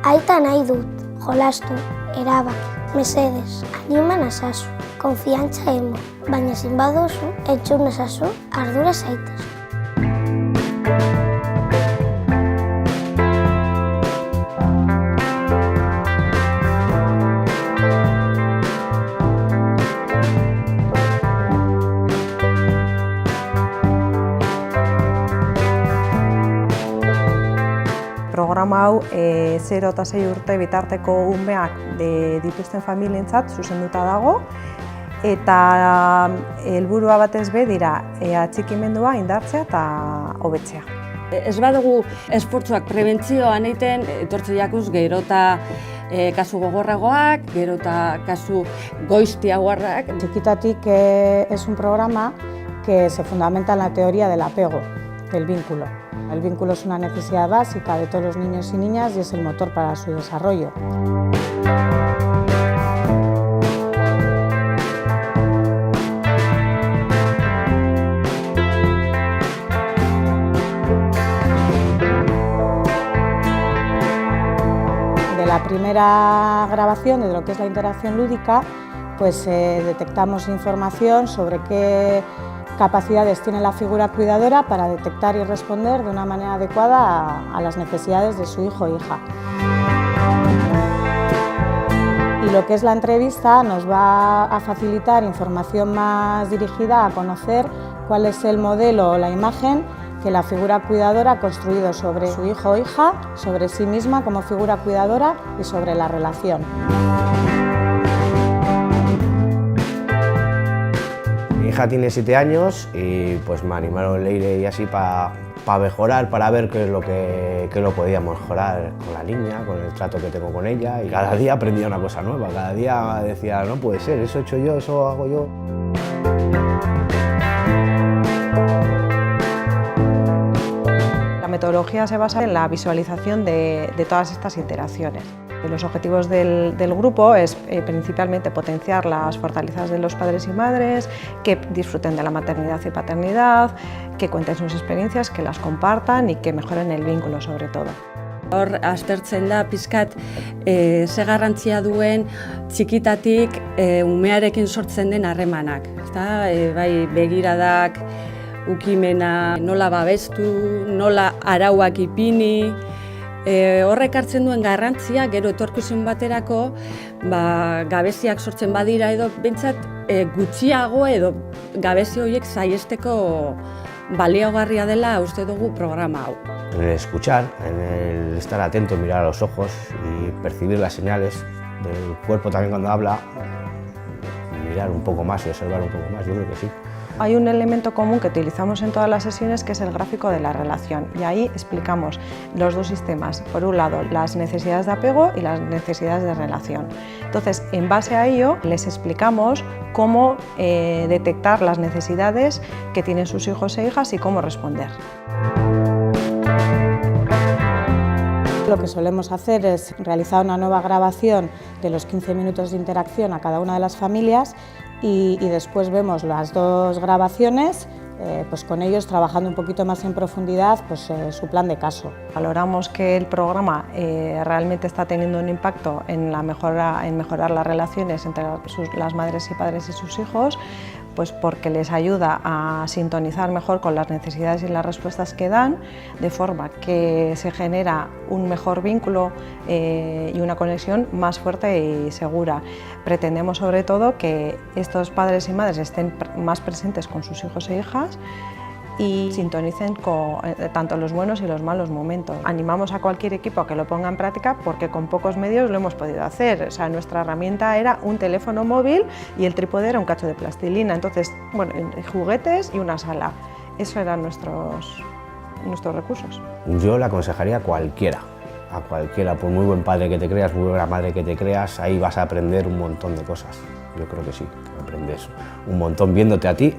Aita nahi dut, jolastu, erabaki, mesedez, animan azazu, konfiantza emo, baina ezin baduzu, entzun ezazu, ardura zaitez. Programa hau 0 eta 6 urte bitarteko umeak dituzten familientzat zuzenduta dago eta helburua batez be dira atxikimendua indartzea eta hobetzea. Ez badugu esfortzuak prebentzioan egiten, etortze jakuz gero eta kasu gogorragoak, gero eta kasu goiztiagoarrak. Chiquitatic es un programa que se fundamenta en la teoría del apego, del vínculo. El vínculo es una necesidad básica de todos los niños y niñas y es el motor para su desarrollo. De la primera grabación de lo que es la interacción lúdica, pues detectamos información sobre qué capacidades tiene la figura cuidadora para detectar y responder de una manera adecuada a las necesidades de su hijo o hija. Y lo que es la entrevista nos va a facilitar información más dirigida a conocer cuál es el modelo o la imagen que la figura cuidadora ha construido sobre su hijo o hija, sobre sí misma como figura cuidadora y sobre la relación. Mi hija tiene 7 años y pues me animaron Leire y así para mejorar, para ver qué lo podíamos mejorar con la niña, con el trato que tengo con ella, y cada día aprendía una cosa nueva, cada día decía, no puede ser, eso he hecho yo, eso hago yo. La metodología se basa en la visualización de todas estas interacciones. Los objetivos del grupo es principalmente potenciar las fortalezas de los padres y madres, que disfruten de la maternidad y paternidad, que cuenten sus experiencias, que las compartan y que mejoren el vínculo sobre todo. Hor aztertzen da pizkat ze garrantzia duen txikitatik umearekin sortzen den harremanak. Bai begiradak, ukimena, nola babestu, nola arauak ipini. Horrek hartzen duen garrantzia, gero etorkizun baterako gabeziak sortzen badira edo behintzat gutxiago edo gabezi horiek saihesteko baliagarria dela uste dugu programa hau. En el escuchar, en el estar atento, mirar a los ojos y percibir las señales del cuerpo también cuando habla, mirar un poco más y observar un poco más, yo creo que sí. Hay un elemento común que utilizamos en todas las sesiones que es el gráfico de la relación y ahí explicamos los dos sistemas, por un lado las necesidades de apego y las necesidades de relación. Entonces, en base a ello les explicamos cómo detectar las necesidades que tienen sus hijos e hijas y cómo responder. Lo que solemos hacer es realizar una nueva grabación de los 15 minutos de interacción a cada una de las familias y después vemos las dos grabaciones, pues con ellos trabajando un poquito más en profundidad pues, su plan de caso. Valoramos que el programa realmente está teniendo un impacto en mejorar las relaciones entre las madres y padres y sus hijos, pues porque les ayuda a sintonizar mejor con las necesidades y las respuestas que dan, de forma que se genera un mejor vínculo y una conexión más fuerte y segura. Pretendemos sobre todo que estos padres y madres estén más presentes con sus hijos e hijas y sintonicen con tanto los buenos y los malos momentos. Animamos a cualquier equipo a que lo ponga en práctica porque con pocos medios lo hemos podido hacer. O sea, nuestra herramienta era un teléfono móvil y el trípode era un cacho de plastilina. Entonces, bueno, juguetes y una sala. Esos eran nuestros recursos. Yo le aconsejaría a cualquiera, por muy buen padre que te creas, muy buena madre que te creas, ahí vas a aprender un montón de cosas. Yo creo que sí, aprendes un montón viéndote a ti.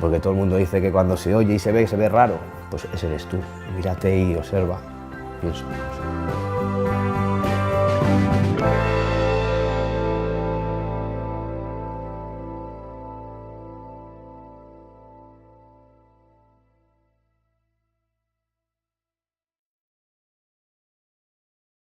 Porque todo el mundo dice que cuando se oye y se ve raro, pues ese eres tú. Mírate y observa, pienso.